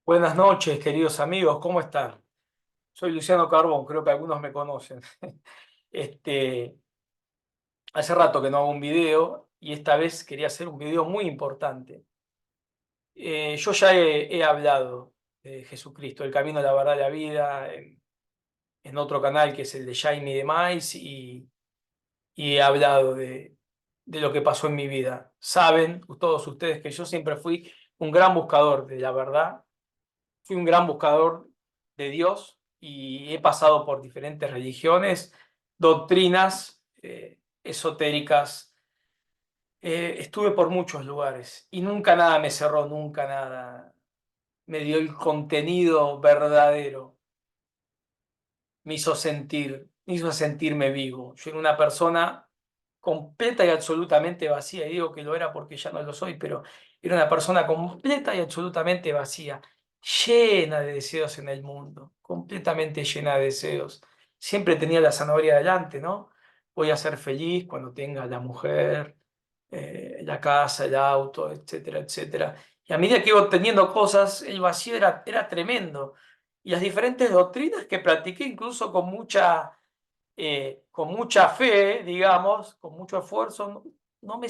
Buenas noches, queridos amigos, ¿cómo están? Soy Luciano Carbón, creo que algunos me conocen. Este, Hace rato que no hago un video y esta vez quería hacer un video muy importante. Yo ya he hablado de Jesucristo, el camino, la verdad, la vida, en otro canal que es el de Jaime de Mais y he hablado de lo que pasó en mi vida. Saben todos ustedes que yo siempre fui un gran buscador de la verdad. Fui un gran buscador de Dios y he pasado por diferentes religiones, doctrinas esotéricas. Estuve por muchos lugares y nunca nada me cerró, nunca nada me dio el contenido verdadero. Me hizo sentirme vivo. Yo era una persona completa y absolutamente vacía, y digo que lo era porque ya no lo soy, pero era una persona completa y absolutamente vacía, llena de deseos en el mundo, completamente llena de deseos. Siempre tenía la zanahoria adelante, ¿no? Voy a ser feliz cuando tenga la mujer, la casa, el auto, etcétera, etcétera. Y a medida que iba teniendo cosas, el vacío era tremendo. Y las diferentes doctrinas que practiqué, incluso con mucha fe, digamos, con mucho esfuerzo, no me,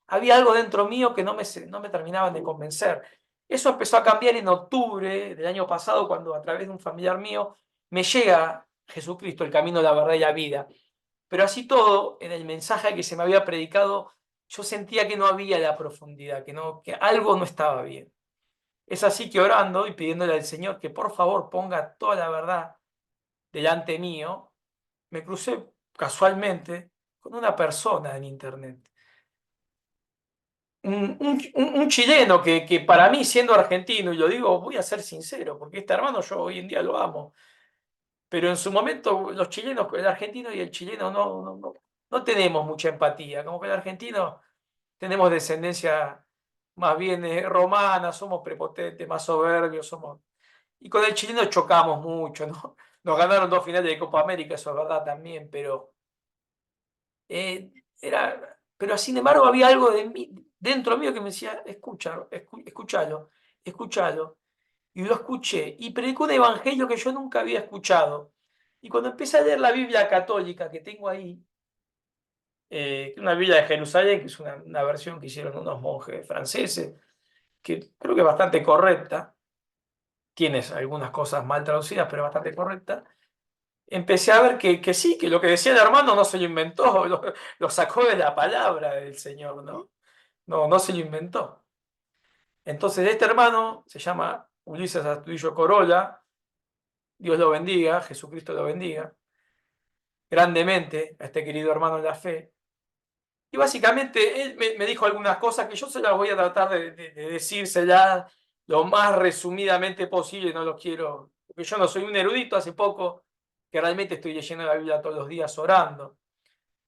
había algo dentro mío que no me terminaban de convencer. Eso empezó a cambiar en octubre del año pasado, cuando a través de un familiar mío me llega Jesucristo, el camino, la verdad y la vida. Pero así todo, en el mensaje que se me había predicado, yo sentía que no había la profundidad, que algo no estaba bien. Es así que orando y pidiéndole al Señor que por favor ponga toda la verdad delante mío, me crucé casualmente con una persona en internet. Un chileno que para mí, siendo argentino, y lo digo, voy a ser sincero, porque este hermano yo hoy en día lo amo, pero en su momento los chilenos, el argentino y el chileno no tenemos mucha empatía, como que el argentino tenemos descendencia más bien romana, somos prepotentes, más soberbios, somos... Y con el chileno chocamos mucho, ¿no? Nos ganaron dos finales de Copa América, eso es verdad también, eh, pero sin embargo había algo de mí, dentro mío que me decía, escúchalo, escúchalo. Y lo escuché, y predicó un evangelio que yo nunca había escuchado. Y cuando empecé a leer la Biblia católica que tengo ahí, una Biblia de Jerusalén, que es una versión que hicieron unos monjes franceses, que creo que es bastante correcta, tienes algunas cosas mal traducidas, pero bastante correcta. Empecé a ver que sí, que lo que decía el hermano no se lo inventó, lo sacó de la palabra del Señor, ¿no? No se lo inventó. Entonces, este hermano se llama Ulises Astudillo Corolla, Dios lo bendiga, Jesucristo lo bendiga, grandemente a este querido hermano en la fe. Y básicamente él me dijo algunas cosas que yo se las voy a tratar de decírselas lo más resumidamente posible, no lo quiero, porque yo no soy un erudito, hace poco que realmente estoy leyendo la Biblia todos los días orando.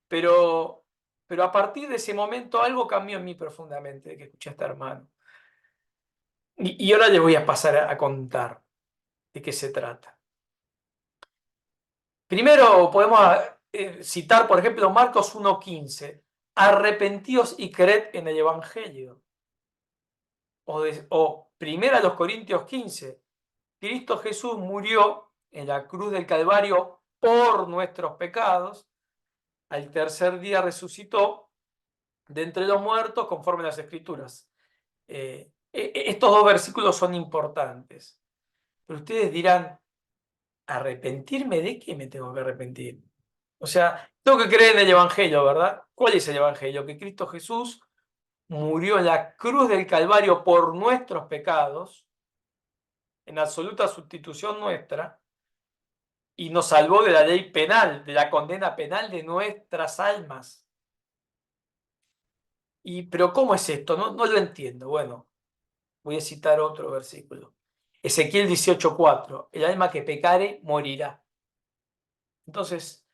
Pero, pero a partir de ese momento algo cambió en mí profundamente, de que escuché a este hermano. Y ahora les voy a pasar a contar de qué se trata. Primero podemos citar, por ejemplo, Marcos 1:15. Arrepentíos y creed en el Evangelio. O primero a los Corintios 15. Cristo Jesús murió en la cruz del Calvario por nuestros pecados. Al tercer día resucitó de entre los muertos conforme a las Escrituras. Estos dos versículos son importantes. Pero ustedes dirán, ¿arrepentirme de qué me tengo que arrepentir? O sea, tengo que creer en el Evangelio, ¿verdad? ¿Cuál es el Evangelio? Que Cristo Jesús murió en la cruz del Calvario por nuestros pecados, en absoluta sustitución nuestra, y nos salvó de la ley penal, de la condena penal de nuestras almas. Pero ¿cómo es esto? No lo entiendo. Bueno, voy a citar otro versículo. Ezequiel 18:4. El alma que pecare morirá. Entonces,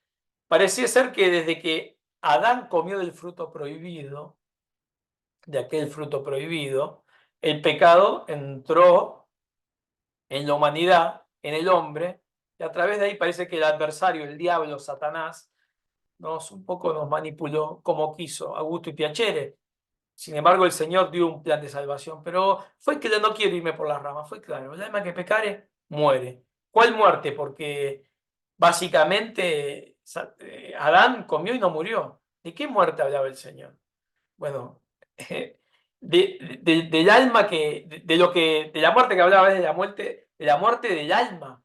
parecía ser que desde que Adán comió del fruto prohibido, de aquel fruto prohibido, el pecado entró en la humanidad, en el hombre, y a través de ahí parece que el adversario, el diablo, Satanás, un poco nos manipuló como quiso, a gusto y piacere. Sin embargo, el Señor dio un plan de salvación, pero fue claro, no quiero irme por las ramas, fue claro, el alma que pecare, muere. ¿Cuál muerte? Porque básicamente Adán comió y no murió. ¿De qué muerte hablaba el Señor? Bueno, del alma de la muerte que hablaba es de la muerte del alma.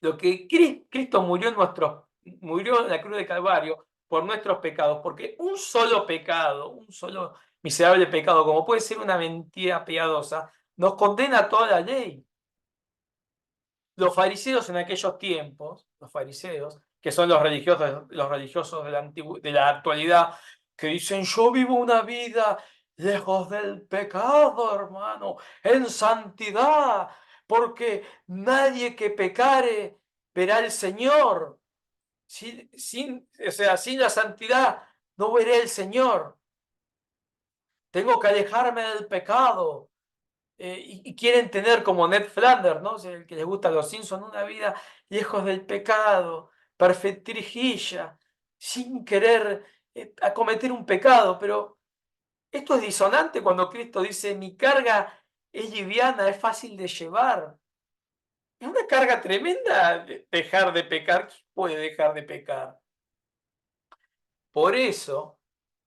Lo que Cristo murió en la cruz de Calvario por nuestros pecados, porque un solo pecado, un solo miserable pecado, como puede ser una mentira piadosa, nos condena a toda la ley. Los fariseos en aquellos tiempos, los fariseos, que son los religiosos de la actualidad, que dicen, yo vivo una vida lejos del pecado, hermano, en santidad, porque nadie que pecare verá al Señor. O sea, sin la santidad no veré al Señor. Tengo que alejarme del pecado. Y quieren tener como Ned Flanders, ¿no? O sea, el que les gusta los Simpsons, una vida lejos del pecado, perfectirijilla, sin querer acometer un pecado. Pero esto es disonante cuando Cristo dice, mi carga es liviana, es fácil de llevar. Es una carga tremenda dejar de pecar. ¿Quién puede dejar de pecar? Por eso,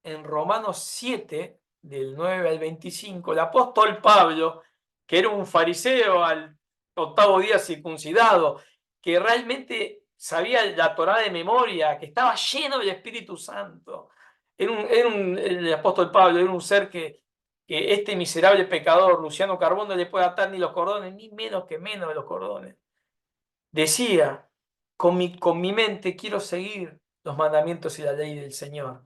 en Romanos 7, del 9 al 25, el apóstol Pablo, que era un fariseo al octavo día circuncidado, que realmente sabía la Torá de memoria, que estaba lleno del Espíritu Santo, el apóstol Pablo era un ser que este miserable pecador, Luciano Carbón, no le puede atar ni los cordones, ni menos de los cordones. Decía, con mi mente quiero seguir los mandamientos y la ley del Señor,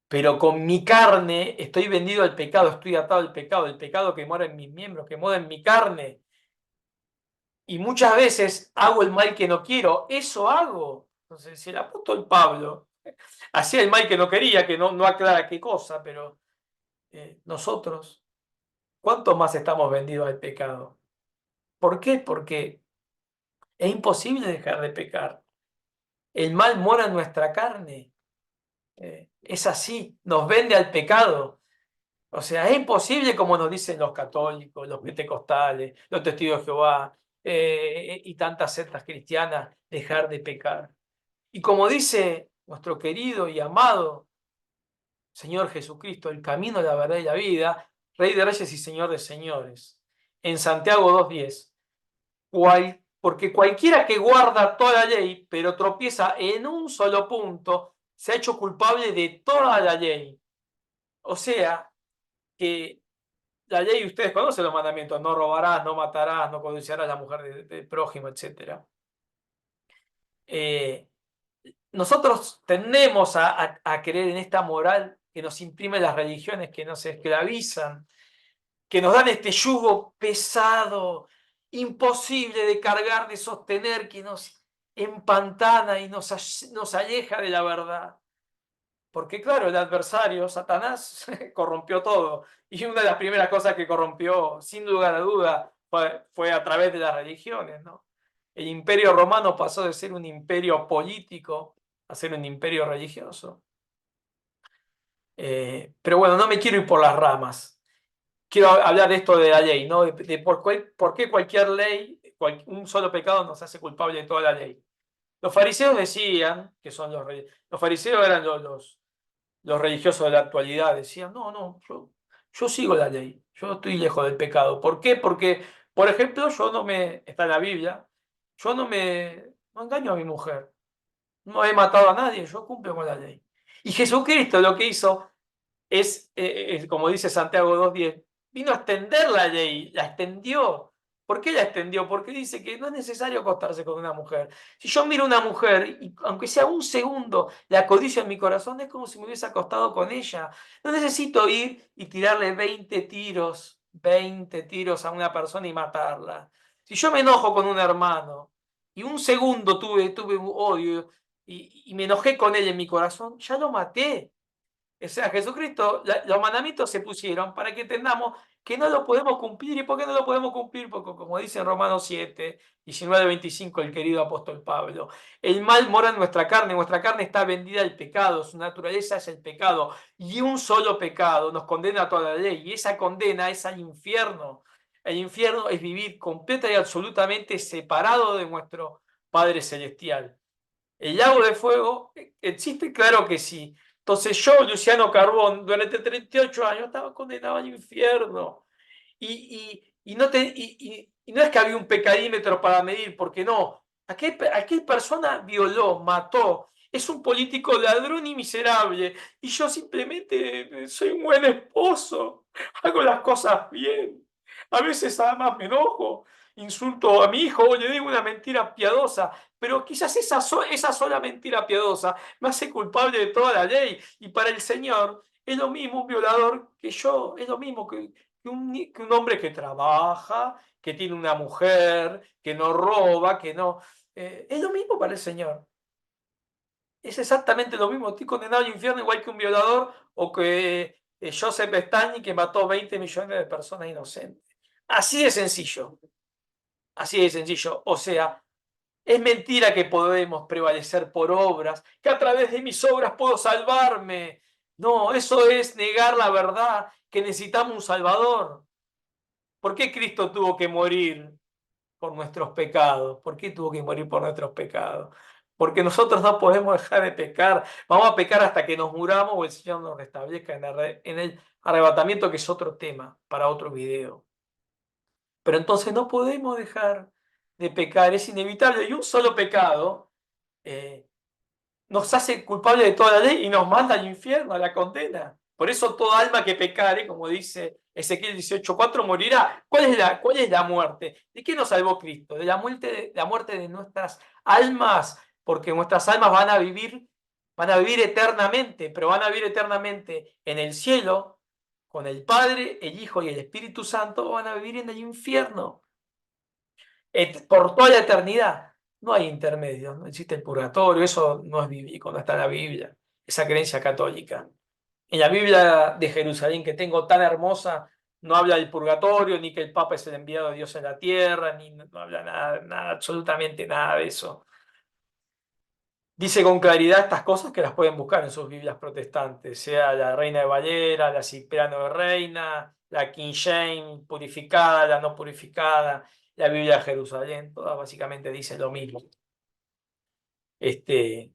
pero con mi carne estoy vendido al pecado, estoy atado al pecado, el pecado que mora en mis miembros, que mora en mi carne. Y muchas veces hago el mal que no quiero, eso hago. Entonces, si el apóstol Pablo hacía el mal que no quería, que no aclara qué cosa, pero nosotros, ¿cuánto más estamos vendidos al pecado? ¿Por qué? Porque es imposible dejar de pecar. El mal mora en nuestra carne. Es así, nos vende al pecado. O sea, es imposible, como nos dicen los católicos, los pentecostales, los testigos de Jehová y tantas sectas cristianas, dejar de pecar. Y como dice nuestro querido y amado Señor Jesucristo, el camino, la verdad y la vida, Rey de Reyes y Señor de Señores, en Santiago 2:10, porque cualquiera que guarda toda la ley, pero tropieza en un solo punto, se ha hecho culpable de toda la ley. O sea, que la ley, ustedes conocen los mandamientos, no robarás, no matarás, no codiciarás a la mujer del prójimo, etc. Nosotros tendemos a creer en esta moral que nos imprimen las religiones, que nos esclavizan, que nos dan este yugo pesado, imposible de cargar, de sostener, que nos empantana y nos aleja de la verdad. Porque claro, el adversario, Satanás, corrompió todo. Y una de las primeras cosas que corrompió, sin lugar a duda, fue a través de las religiones, ¿no? El imperio romano pasó de ser un imperio político a ser un imperio religioso. Pero bueno, no me quiero ir por las ramas. Quiero hablar de esto de la ley, ¿no? De por qué cualquier ley, un solo pecado nos hace culpable de toda la ley. Los fariseos decían, que son los fariseos eran los religiosos de la actualidad, decían, no, yo sigo la ley, yo estoy lejos del pecado. ¿Por qué? Porque, por ejemplo, está en la Biblia, yo no engaño a mi mujer, no he matado a nadie, yo cumplo con la ley. Y Jesucristo lo que hizo como dice Santiago 2:10, vino a extender la ley, la extendió. ¿Por qué la extendió? Porque dice que no es necesario acostarse con una mujer. Si yo miro a una mujer y aunque sea un segundo la codicia en mi corazón, es como si me hubiese acostado con ella. No necesito ir y tirarle 20 tiros a una persona y matarla. Si yo me enojo con un hermano y un segundo tuve odio y me enojé con él en mi corazón, ya lo maté. O sea, Jesucristo, los mandamientos se pusieron para que entendamos que no lo podemos cumplir. ¿Y por qué no lo podemos cumplir? Porque como dice en Romanos 7, 19-25, el querido apóstol Pablo, el mal mora en nuestra carne está vendida al pecado, su naturaleza es el pecado, y un solo pecado nos condena a toda la ley, y esa condena es al infierno. El infierno es vivir completa y absolutamente separado de nuestro Padre Celestial. ¿El lago de fuego existe? Claro que sí. Entonces yo, Luciano Carbón, durante 38 años estaba condenado al infierno. Y no es que había un pecadímetro para medir, porque no. Aquel persona violó, mató, es un político ladrón y miserable. Y yo simplemente soy un buen esposo, hago las cosas bien. A veces además me enojo, insulto a mi hijo o le digo una mentira piadosa, pero quizás esa sola mentira piadosa me hace culpable de toda la ley. Y para el Señor es lo mismo un violador que yo, es lo mismo que un hombre que trabaja, que tiene una mujer, que no roba, que no... es lo mismo para el Señor. Es exactamente lo mismo. Estoy condenado al infierno igual que un violador o que Joseph Stalin que mató 20 millones de personas inocentes. Así de sencillo. Así de sencillo. O sea, es mentira que podemos prevalecer por obras, que a través de mis obras puedo salvarme. No, eso es negar la verdad, que necesitamos un Salvador. ¿Por qué Cristo tuvo que morir por nuestros pecados? ¿Por qué tuvo que morir por nuestros pecados? Porque nosotros no podemos dejar de pecar. Vamos a pecar hasta que nos muramos o el Señor nos restablezca en el arrebatamiento, que es otro tema para otro video. Pero entonces no podemos dejar de pecar, es inevitable. Y un solo pecado eh, nos hace culpables de toda la ley y nos manda al infierno, a la condena. Por eso toda alma que pecare, como dice Ezequiel 18:4, morirá. Cuál es la muerte? ¿De qué nos salvó Cristo? De la muerte de nuestras almas, porque nuestras almas van a vivir eternamente, pero van a vivir eternamente en el cielo, con el Padre, el Hijo y el Espíritu Santo, o van a vivir en el infierno por toda la eternidad. No hay intermedios, no existe el purgatorio, eso no es bíblico, no está en la Biblia, esa creencia católica. En la Biblia de Jerusalén que tengo tan hermosa, no habla del purgatorio, ni que el Papa es el enviado de Dios en la tierra, ni no habla nada, nada, absolutamente nada de eso. Dice con claridad estas cosas que las pueden buscar en sus Biblias protestantes, sea la Reina de Valera, la Cipriano de Reina, la King James purificada, la no purificada, la Biblia de Jerusalén, todas básicamente dicen lo mismo. Este,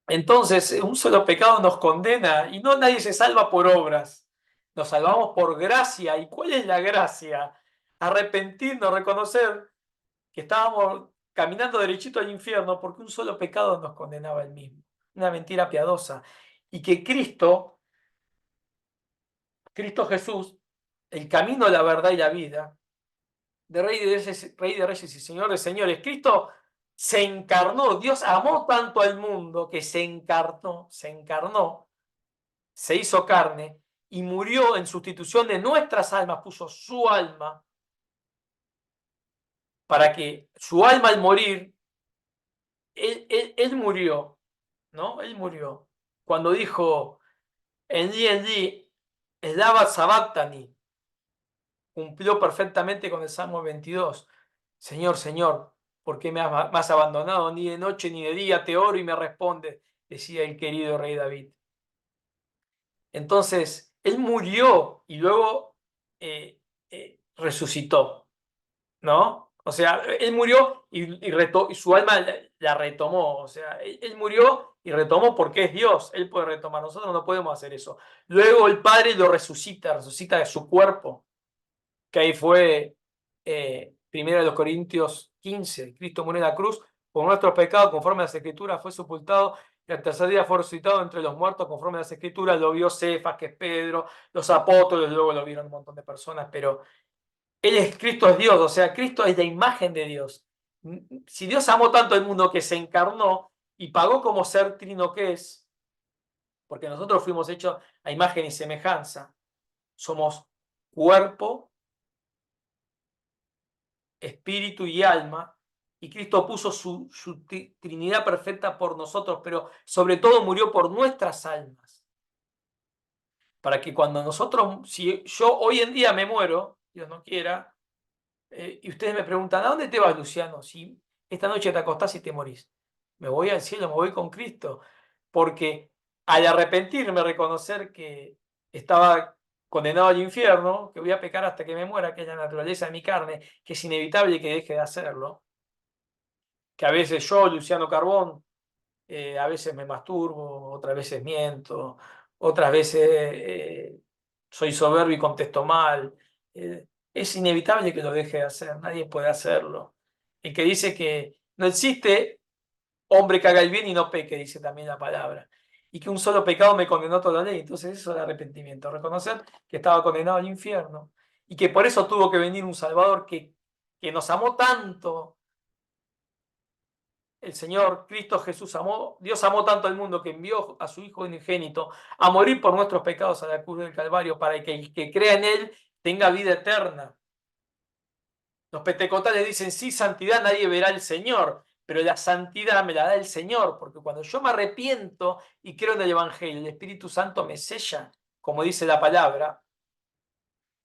entonces, un solo pecado nos condena y no nadie se salva por obras. Nos salvamos por gracia. ¿Y cuál es la gracia? Arrepentirnos, reconocer que estábamos caminando derechito al infierno porque un solo pecado nos condenaba el mismo. Una mentira piadosa. Y que Cristo Jesús, el camino, la verdad y la vida, de Rey de Reyes y Señor de Señores, Cristo se encarnó. Dios amó tanto al mundo que se encarnó, se hizo carne y murió en sustitución de nuestras almas, puso su alma para que su alma al morir, él murió, ¿no? Él murió. Cuando dijo, en Eslava Sabactani, cumplió perfectamente con el Salmo 22. Señor, Señor, ¿por qué me has abandonado? Ni de noche ni de día te oro y me responde, decía el querido rey David. Entonces, él murió y luego resucitó, ¿no? O sea, él murió y su alma la retomó. O sea, él murió y retomó porque es Dios. Él puede retomar. Nosotros no podemos hacer eso. Luego el Padre lo resucita de su cuerpo, que ahí fue 1 de los Corintios 15. Cristo murió en la cruz por nuestros pecados, conforme a las Escrituras, fue sepultado y al tercer día fue resucitado entre los muertos, conforme a las Escrituras. Lo vio Cefas, que es Pedro, los apóstoles, luego lo vieron un montón de personas, pero Cristo es Dios, o sea, Cristo es la imagen de Dios. Si Dios amó tanto al mundo que se encarnó y pagó como ser trino que es, porque nosotros fuimos hechos a imagen y semejanza, somos cuerpo, espíritu y alma, y Cristo puso su Trinidad perfecta por nosotros, pero sobre todo murió por nuestras almas. para que cuando nosotros, si yo hoy en día me muero, Dios no quiera, y ustedes me preguntan, ¿a dónde te vas, Luciano? Si esta noche te acostás y te morís. Me voy al cielo, me voy con Cristo, porque al arrepentirme, reconocer que estaba condenado al infierno, que voy a pecar hasta que me muera, que es la naturaleza de mi carne, que es inevitable que deje de hacerlo, que a veces yo, Luciano Carbón, a veces me masturbo, otras veces miento, otras veces soy soberbio y contesto mal. Es inevitable que lo deje de hacer, nadie puede hacerlo. El que dice que no existe hombre que haga el bien y no peque, dice también la palabra. Y que un solo pecado me condenó toda la ley. Entonces eso es el arrepentimiento, reconocer que estaba condenado al infierno y que por eso tuvo que venir un Salvador que nos amó tanto. El Señor Cristo Jesús amó, Dios amó tanto al mundo que envió a su Hijo unigénito a morir por nuestros pecados a la cruz del Calvario para que el que crea en Él tenga vida eterna. Los pentecostales dicen, sí, santidad, nadie verá al Señor, pero la santidad me la da el Señor, porque cuando yo me arrepiento y creo en el Evangelio, el Espíritu Santo me sella, como dice la palabra,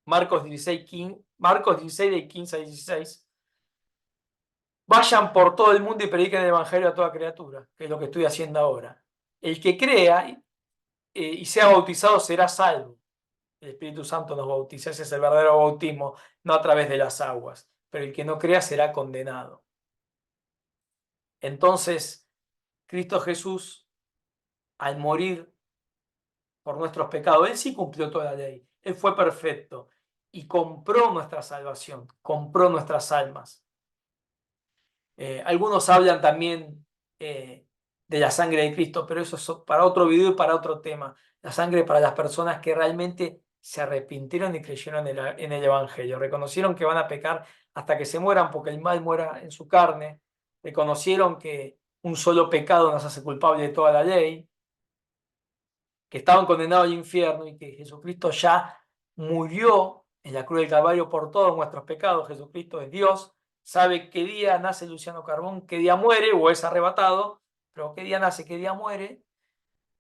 Marcos 16 de 15 a 16. Vayan por todo el mundo y prediquen el Evangelio a toda criatura, que es lo que estoy haciendo ahora. El que crea y sea bautizado será salvo. El Espíritu Santo nos bautiza, ese es el verdadero bautismo, no a través de las aguas. Pero el que no crea será condenado. Entonces, Cristo Jesús, al morir por nuestros pecados, Él sí cumplió toda la ley. Él fue perfecto y compró nuestra salvación, compró nuestras almas. Algunos hablan también de la sangre de Cristo, pero eso es para otro video y para otro tema. La sangre para las personas que realmente se arrepintieron y creyeron en el Evangelio. Reconocieron que van a pecar hasta que se mueran porque el mal muera en su carne. Reconocieron que un solo pecado nos hace culpable de toda la ley, que estaban condenados al infierno y que Jesucristo ya murió en la cruz del Calvario por todos nuestros pecados. Jesucristo es Dios, sabe qué día nace Luciano Carbón, qué día muere o es arrebatado, pero qué día nace, qué día muere,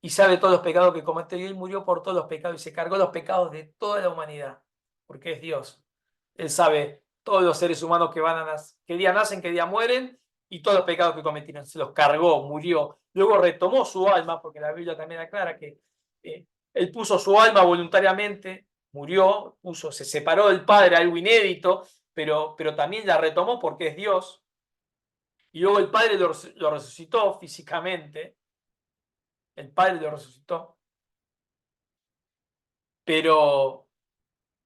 y sabe todos los pecados que cometió y Él murió por todos los pecados y se cargó los pecados de toda la humanidad, porque es Dios. Él sabe todos los seres humanos que van a nacer, qué día nacen, qué día mueren y todos los pecados que cometieron. Se los cargó, murió. Luego retomó su alma, porque la Biblia también aclara que él puso su alma voluntariamente, murió, se separó del Padre, algo inédito, pero también la retomó porque es Dios. Y luego el Padre lo resucitó físicamente. El Padre lo resucitó. Pero,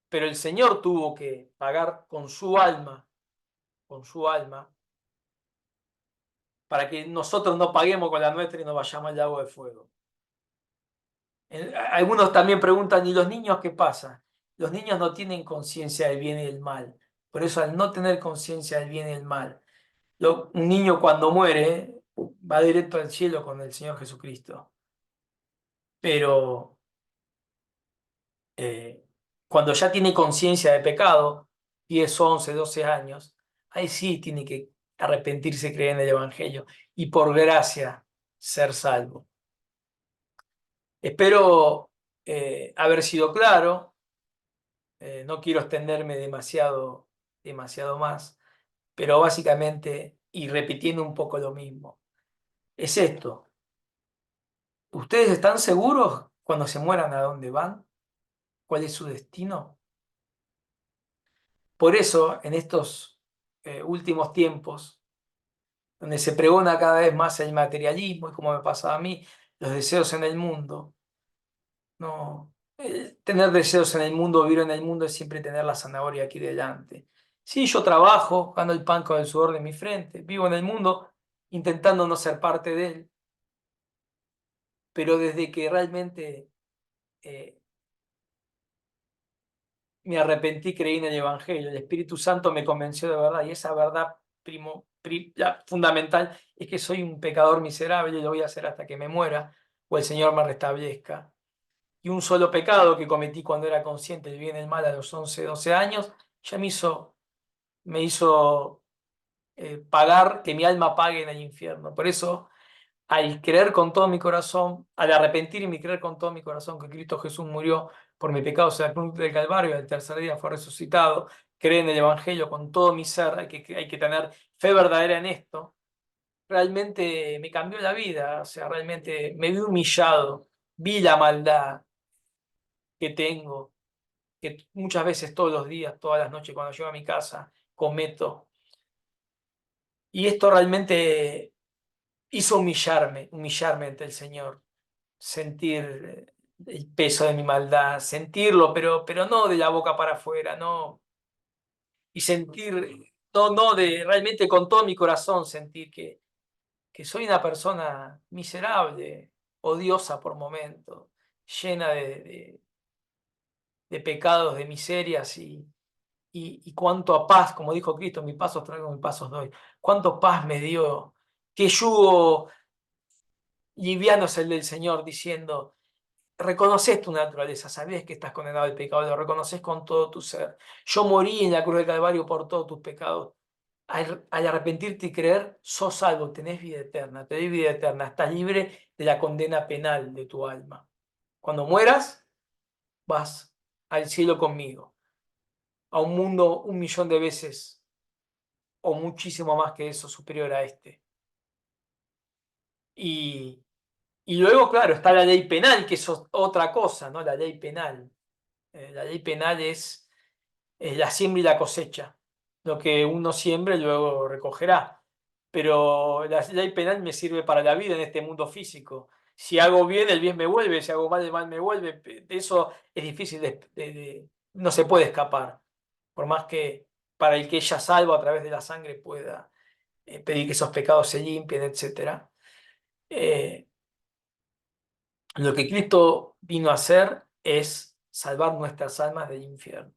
pero el Señor tuvo que pagar con su alma, para que nosotros no paguemos con la nuestra y no vayamos al lago de fuego. Algunos también preguntan, ¿y los niños qué pasa? Los niños no tienen conciencia del bien y del mal. Por eso, al no tener conciencia del bien y del mal, un niño cuando muere va directo al cielo con el Señor Jesucristo. Pero eh, cuando ya tiene conciencia de pecado, 10, 11, 12 años, ahí sí tiene que arrepentirse, creer en el Evangelio y por gracia ser salvo. Espero haber sido claro. No quiero extenderme demasiado más, pero básicamente, y repitiendo un poco lo mismo, es esto. ¿Ustedes están seguros cuando se mueran a dónde van? ¿Cuál es su destino? Por eso, en estos últimos tiempos, donde se pregona cada vez más el materialismo y como me pasaba a mí, los deseos en el mundo, no, tener deseos en el mundo, vivir en el mundo es siempre tener la zanahoria aquí delante. Sí, yo trabajo, gano el pan con el sudor de mi frente, vivo en el mundo intentando no ser parte de él, pero desde que realmente eh, me arrepentí, creí en el Evangelio, el Espíritu Santo me convenció de verdad y esa verdad la fundamental es que soy un pecador miserable y lo voy a hacer hasta que me muera o el Señor me restablezca. Y un solo pecado que cometí cuando era consciente del bien y el mal a los 11 12 años, ya me hizo pagar, que mi alma pague en el infierno. Por eso al creer con todo mi corazón, al arrepentirme y creer con todo mi corazón que Cristo Jesús murió por mis pecados en la cruz del Calvario y al tercer día fue resucitado, creer en el Evangelio con todo mi ser, hay que tener fe verdadera en esto, realmente me cambió la vida, o sea, realmente me vi humillado, vi la maldad que tengo, que muchas veces todos los días, todas las noches cuando llego a mi casa, cometo. Y esto realmente hizo humillarme ante el Señor, sentir el peso de mi maldad, sentirlo, pero no de la boca para afuera, no, y sentir, no de realmente con todo mi corazón sentir que soy una persona miserable, odiosa por momentos, llena de pecados, de miserias y cuánto a paz, como dijo Cristo, mis pasos traigo, mis pasos doy, cuánto paz me dio, qué yugo liviano es el del Señor diciendo, reconoces tu naturaleza, sabes que estás condenado al pecado, lo reconoces con todo tu ser. Yo morí en la cruz del Calvario por todos tus pecados. Al arrepentirte y creer, sos salvo, tenés vida eterna, te doy vida eterna, estás libre de la condena penal de tu alma. Cuando mueras, vas al cielo conmigo, a un mundo 1.000.000 de veces o muchísimo más que eso, superior a este. Y, y luego, claro, está la ley penal, que es otra cosa, ¿no? La ley penal. La ley penal es la siembra y la cosecha. Lo que uno siembre luego recogerá. Pero la ley penal me sirve para la vida en este mundo físico. Si hago bien, el bien me vuelve. Si hago mal, el mal me vuelve. De eso es difícil, no se puede escapar. Por más que para el que ella salva a través de la sangre pueda pedir que esos pecados se limpien, etc. Eh, lo que Cristo vino a hacer es salvar nuestras almas del infierno,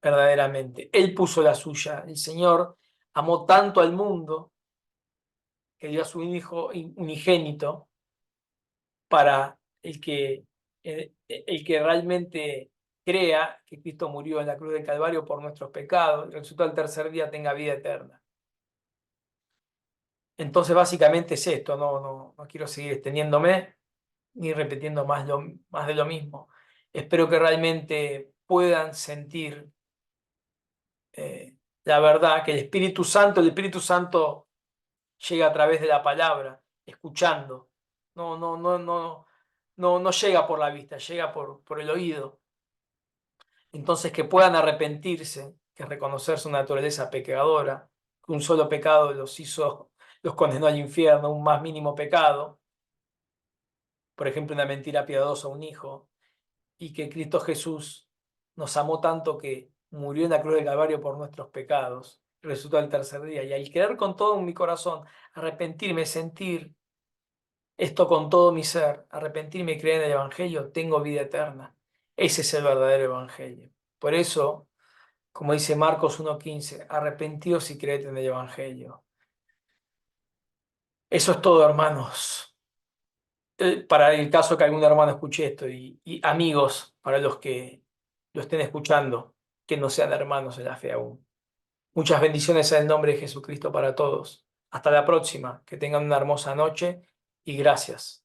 verdaderamente. Él puso la suya. El Señor amó tanto al mundo que dio a su Hijo unigénito para el que realmente crea que Cristo murió en la cruz del Calvario por nuestros pecados y resucitó al tercer día tenga vida eterna. Entonces, básicamente es esto, no quiero seguir extendiéndome ni repitiendo más de lo mismo. Espero que realmente puedan sentir la verdad, que el Espíritu Santo llega a través de la palabra, escuchando. No llega por la vista, llega por el oído. Entonces que puedan arrepentirse, que reconocer su naturaleza pecadora, que un solo pecado los condenó al infierno, un más mínimo pecado, por ejemplo, una mentira piadosa a un hijo, y que Cristo Jesús nos amó tanto que murió en la cruz del Calvario por nuestros pecados, resucitó al tercer día, y al creer con todo mi corazón, arrepentirme, sentir esto con todo mi ser, arrepentirme y creer en el Evangelio, tengo vida eterna. Ese es el verdadero Evangelio. Por eso, como dice Marcos 1:15, arrepentíos y creed en el Evangelio. Eso es todo, hermanos. Para el caso que algún hermano escuche esto y amigos para los que lo estén escuchando, que no sean hermanos en la fe aún. Muchas bendiciones en el nombre de Jesucristo para todos. Hasta la próxima. Que tengan una hermosa noche y gracias.